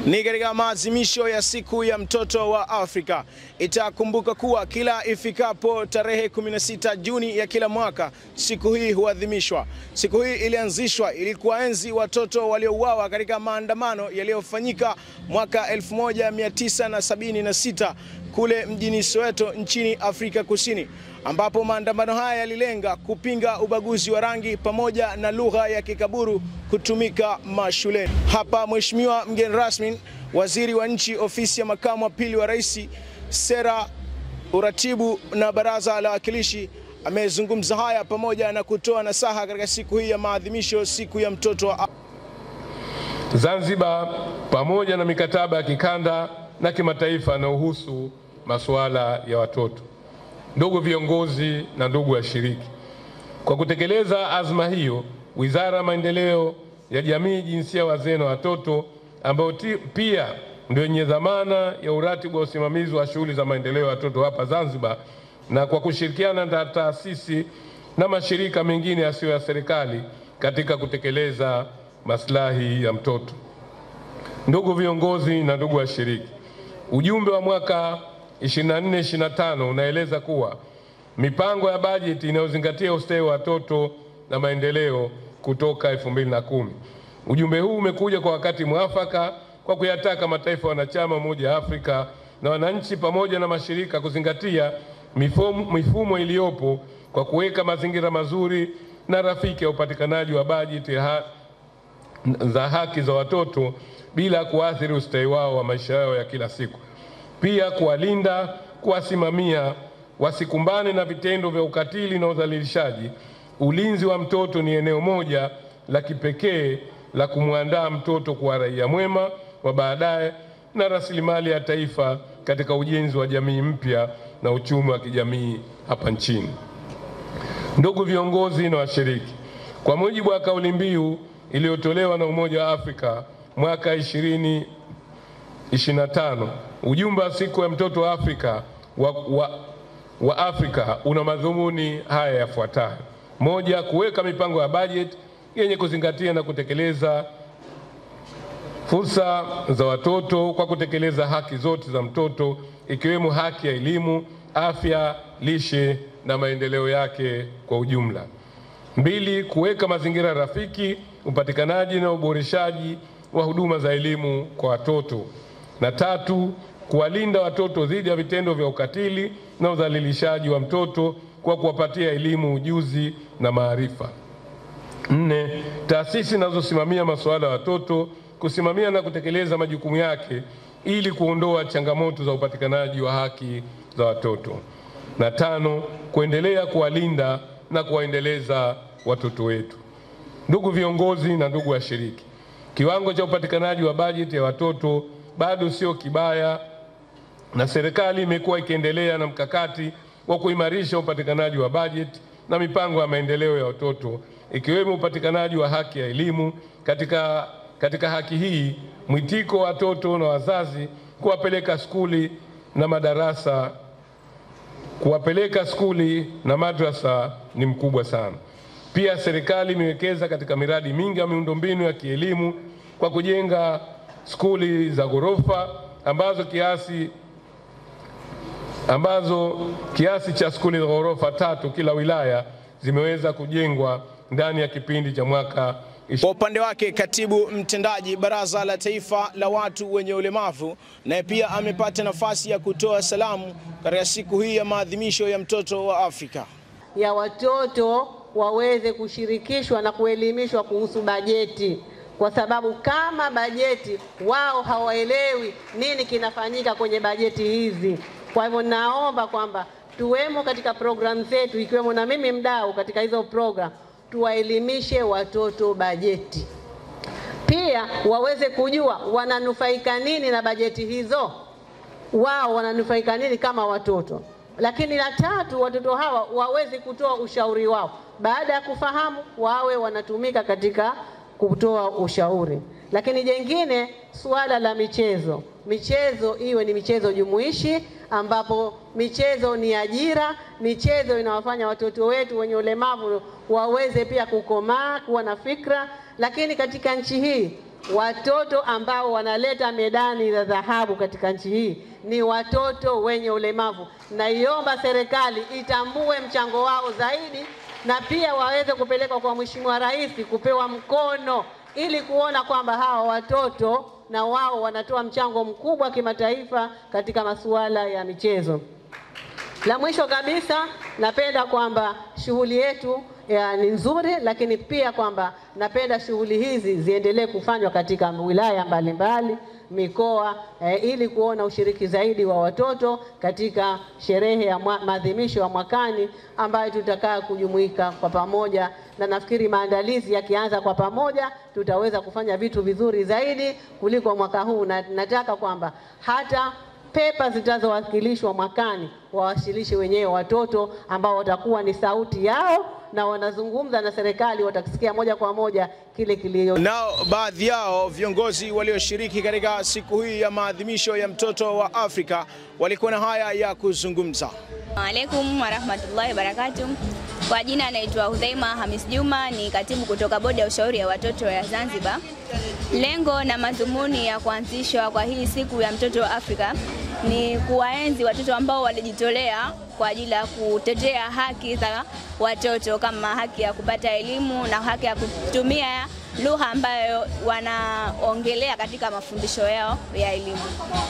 Ni katika maadhimisho ya siku ya mtoto wa Afrika. Itakumbuka kuwa kila ifikapo tarehe 16 Juni ya kila mwaka siku hii huadhimishwa. Siku hii ilianzishwa ili kuwaenzi watoto waliouawa katika maandamano yaliyofanyika mwaka 1976 kule mjini Soweto nchini Afrika Kusini, ambapo maandamano haya yalilenga kupinga ubaguzi wa rangi pamoja na lugha ya kikaburu kutumika mashuleni. Hapa Mheshimiwa mgeni rasmi, Waziri wa Nchi, Ofisi ya Makamu wa Pili wa Rais, Sera, Uratibu na Baraza la Wawakilishi, amezungumza haya pamoja na kutoa nasaha katika siku hii ya maadhimisho, siku ya mtoto wa Zanzibar, pamoja na mikataba ya kikanda na kimataifa inayohusu masuala ya watoto. Ndugu viongozi na ndugu washiriki, kwa kutekeleza azma hiyo, Wizara ya Maendeleo ya Jamii, Jinsia, Wazee na Watoto, ambayo pia ndio yenye dhamana ya uratibu wa usimamizi wa shughuli za maendeleo ya watoto hapa Zanzibar, na kwa kushirikiana na taasisi na mashirika mengine yasiyo ya serikali katika kutekeleza maslahi ya mtoto. Ndugu viongozi na ndugu washiriki, ujumbe wa mwaka 24-25 unaeleza kuwa mipango ya bajeti inayozingatia ustawi wa watoto na maendeleo kutoka 2010. Ujumbe huu umekuja kwa wakati mwafaka kwa kuyataka mataifa wanachama Umoja wa Afrika na wananchi pamoja na mashirika kuzingatia mifumo iliyopo kwa kuweka mazingira mazuri na rafiki ya upatikanaji wa bajeti za haki za watoto bila kuathiri ustawi wao wa maisha yao ya kila siku. Pia kuwalinda, kuwasimamia wasikumbane na vitendo vya ukatili na udhalilishaji. Ulinzi wa mtoto ni eneo moja la kipekee la kumwandaa mtoto kuwa raia mwema wa baadaye na rasilimali ya taifa katika ujenzi wa jamii mpya na uchumi wa kijamii hapa nchini. Ndugu viongozi na washiriki, kwa mujibu wa kauli mbiu iliyotolewa na Umoja wa Afrika mwaka 2025, ujumbe wa siku ya mtoto wa Afrika wa Afrika una madhumuni haya yafuatayo: moja, kuweka mipango ya bajeti yenye kuzingatia na kutekeleza fursa za watoto kwa kutekeleza haki zote za mtoto, ikiwemo haki ya elimu, afya, lishe na maendeleo yake kwa ujumla. Mbili, kuweka mazingira rafiki, upatikanaji na uboreshaji wa huduma za elimu kwa watoto. Na tatu, kuwalinda watoto dhidi ya vitendo vya ukatili na udhalilishaji wa mtoto kwa kuwapatia elimu, ujuzi na maarifa. Nne, taasisi zinazosimamia masuala ya watoto kusimamia na kutekeleza majukumu yake ili kuondoa changamoto za upatikanaji wa haki za watoto. Na tano, kuendelea kuwalinda na kuwaendeleza watoto wetu. Ndugu viongozi na ndugu washiriki, kiwango cha upatikanaji wa bajeti ya watoto bado sio kibaya, na serikali imekuwa ikiendelea na mkakati wa kuimarisha upatikanaji wa bajeti na mipango ya maendeleo ya watoto, ikiwemo upatikanaji wa haki ya elimu. Katika haki hii, mwitiko wa watoto na wazazi kuwapeleka skuli na madrasa ni mkubwa sana. Pia serikali imewekeza katika miradi mingi ya miundombinu ya kielimu kwa kujenga skuli za ghorofa ambazo kiasi cha skuli za ghorofa 3 kila wilaya zimeweza kujengwa ndani ya kipindi cha mwaka. Kwa upande wake, katibu mtendaji Baraza la Taifa la Watu wenye Ulemavu naye pia amepata nafasi ya kutoa salamu katika siku hii ya maadhimisho ya mtoto wa Afrika. Ya watoto waweze kushirikishwa na kuelimishwa kuhusu bajeti, kwa sababu kama bajeti wao hawaelewi nini kinafanyika kwenye bajeti hizi. Kwa hivyo naomba kwamba tuwemo katika program zetu, ikiwemo na mimi mdau katika hizo program, tuwaelimishe watoto bajeti. Pia waweze kujua wananufaika nini na bajeti hizo, wao wananufaika nini kama watoto. Lakini la tatu, watoto hawa waweze kutoa ushauri wao. Baada ya kufahamu, wawe wanatumika katika kutoa ushauri. Lakini jengine, suala la michezo. Michezo iwe ni michezo jumuishi, ambapo michezo ni ajira, michezo inawafanya watoto wetu wenye ulemavu waweze pia kukomaa, kuwa na fikra. Lakini katika nchi hii watoto ambao wanaleta medani za dhahabu katika nchi hii ni watoto wenye ulemavu. Naiomba serikali itambue mchango wao zaidi, na pia waweze kupelekwa kwa Mheshimiwa Rais kupewa mkono, ili kuona kwamba hawa watoto na wao wanatoa mchango mkubwa kimataifa katika masuala ya michezo. La mwisho kabisa, napenda kwamba shughuli yetu ni nzuri, lakini pia kwamba napenda shughuli hizi ziendelee kufanywa katika wilaya mbalimbali, mikoa, ili kuona ushiriki zaidi wa watoto katika sherehe ya maadhimisho ya mwakani ambayo tutakaa kujumuika kwa pamoja, na nafikiri maandalizi yakianza kwa pamoja tutaweza kufanya vitu vizuri zaidi kuliko mwaka huu. Na nataka kwamba hata pepa zitazowakilishwa mwakani wawasilishe wenyewe watoto ambao watakuwa ni sauti yao na wanazungumza na serikali, watakisikia moja kwa moja kile kilio. Nao baadhi yao viongozi walioshiriki katika siku hii ya maadhimisho ya mtoto wa Afrika walikuwa na haya ya kuzungumza. Waalaikum warahmatullahi wabarakatuh. Kwa jina naitwa Hudhaima Hamis Juma, ni katibu kutoka bodi ya ushauri ya watoto ya Zanzibar. Lengo na madhumuni ya kuanzishwa kwa hii siku ya mtoto wa Afrika ni kuwaenzi watoto ambao walijitolea kwa ajili ya kutetea haki za watoto, kama haki ya kupata elimu na haki ya kutumia lugha ambayo wanaongelea katika mafundisho yao ya elimu.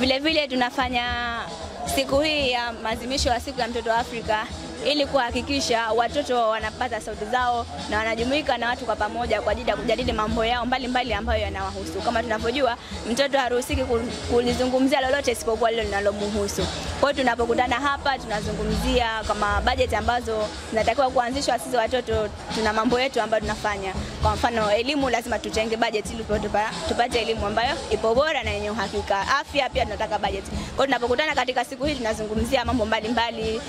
Vile vile tunafanya siku hii ya maadhimisho ya siku ya mtoto wa Afrika ili kuhakikisha watoto wanapata sauti zao na wanajumuika na watu kwa pamoja kwa ajili ya kujadili mambo yao mbalimbali ambayo yanawahusu. Kama tunavyojua, mtoto haruhusiki kulizungumzia lolote isipokuwa lile linalomhusu. Kwa hiyo tunapokutana hapa tunazungumzia kama budget ambazo zinatakiwa kuanzishwa. Sisi watoto tuna mambo yetu ambayo tunafanya. Kwa mfano elimu, lazima tutenge budget ili tupate elimu ambayo ipo bora na yenye uhakika. Afya pia tunataka budget. Kwa hiyo tunapokutana katika siku hii tunazungumzia mambo mbalimbali.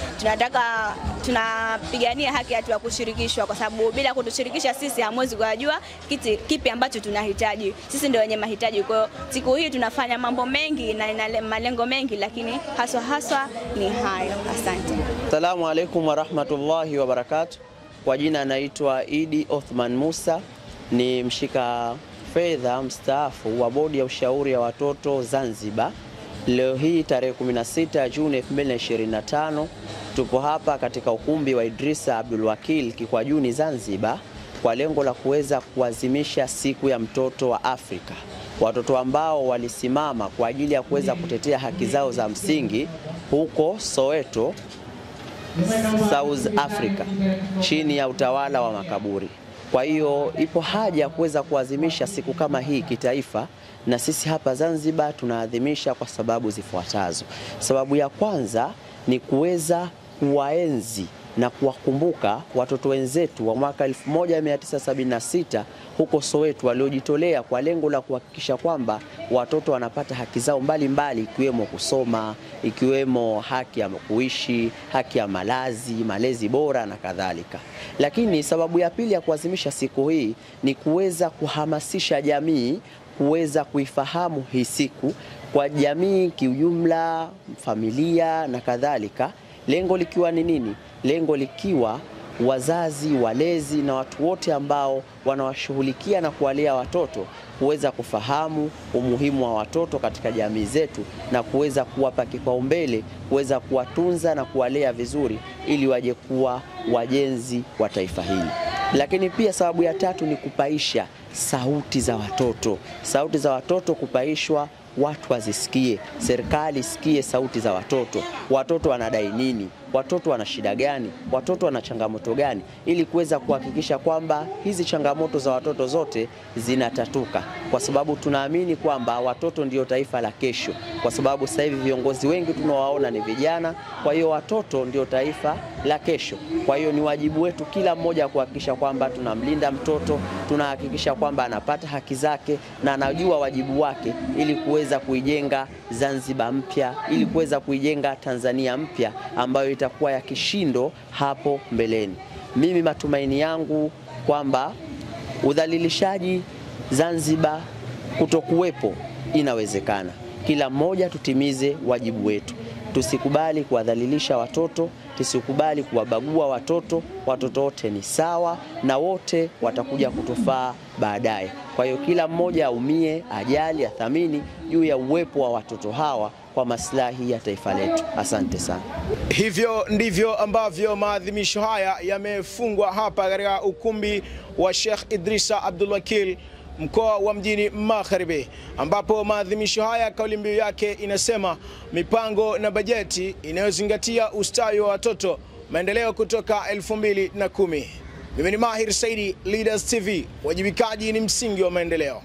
Tunapigania haki yetu ya kushirikishwa, kwa sababu bila kutushirikisha sisi hamwezi kujua kipi ambacho tunahitaji. Sisi ndio wenye mahitaji. Kwa hiyo siku hii tunafanya mambo mengi na ina malengo mengi, lakini haswa ni hayo. Asante. Asalamu alaykum warahmatullahi wabarakatuh. Kwa jina naitwa Idi Othman Musa, ni mshika fedha mstaafu wa bodi ya ushauri ya watoto Zanzibar. Leo hii tarehe 16 Juni 2025 tupo hapa katika ukumbi wa Idrisa Abdul Wakil Kikwajuni Zanzibar kwa lengo la kuweza kuadhimisha siku ya mtoto wa Afrika. Watoto ambao walisimama kwa ajili ya kuweza kutetea haki zao za msingi huko Soweto, South Africa, chini ya utawala wa makaburi. Kwa hiyo ipo haja ya kuweza kuadhimisha siku kama hii kitaifa, na sisi hapa Zanzibar tunaadhimisha kwa sababu zifuatazo. Sababu ya kwanza ni kuweza kuwaenzi na kuwakumbuka watoto wenzetu wa mwaka 1976 huko Soweto waliojitolea kwa lengo la kuhakikisha kwamba watoto wanapata haki zao mbalimbali, ikiwemo kusoma, ikiwemo haki ya kuishi, haki ya malezi bora na kadhalika. Lakini sababu ya pili ya kuadhimisha siku hii ni kuweza kuhamasisha jamii kuweza kuifahamu hii siku kwa jamii kiujumla, familia na kadhalika. Lengo likiwa ni nini? Lengo likiwa wazazi, walezi na watu wote ambao wanawashughulikia na kuwalea watoto kuweza kufahamu umuhimu wa watoto katika jamii zetu na kuweza kuwapa kipaumbele, kuweza kuwatunza na kuwalea vizuri ili waje kuwa wajenzi wa taifa hili. Lakini pia sababu ya tatu ni kupaisha sauti za watoto. Sauti za watoto kupaishwa, watu wazisikie, serikali isikie sauti za watoto. Watoto wanadai nini? Watoto wana shida gani? Watoto wana changamoto gani? Ili kuweza kuhakikisha kwamba hizi changamoto za watoto zote zinatatuka, kwa sababu tunaamini kwamba watoto ndio taifa la kesho, kwa sababu sasa hivi viongozi wengi tunawaona ni vijana. Kwa hiyo watoto ndio taifa la kesho. Kwa hiyo ni wajibu wetu kila mmoja kuhakikisha kwamba tunamlinda mtoto, tunahakikisha kwamba anapata haki zake na anajua wajibu wake, ili kuweza kuijenga Zanzibar mpya, ili kuweza kuijenga Tanzania mpya ambayo itakuwa ya kishindo hapo mbeleni. Mimi matumaini yangu kwamba udhalilishaji Zanzibar kutokuwepo inawezekana. Kila mmoja tutimize wajibu wetu. Tusikubali kuwadhalilisha watoto, tusikubali kuwabagua watoto. Watoto wote ni sawa na wote watakuja kutufaa baadaye. Kwa hiyo kila mmoja aumie, ajali, athamini juu ya uwepo wa watoto hawa kwa maslahi ya taifa letu. Asante sana. Hivyo ndivyo ambavyo maadhimisho haya yamefungwa hapa katika ukumbi wa Sheikh Idrisa Abdul Wakil, mkoa wa Mjini Magharibi, ambapo maadhimisho haya kauli mbiu yake inasema mipango na bajeti inayozingatia ustawi wa watoto, maendeleo kutoka 2010. Mimi ni Mahir Saidi, Leaders TV, wajibikaji ni msingi wa maendeleo.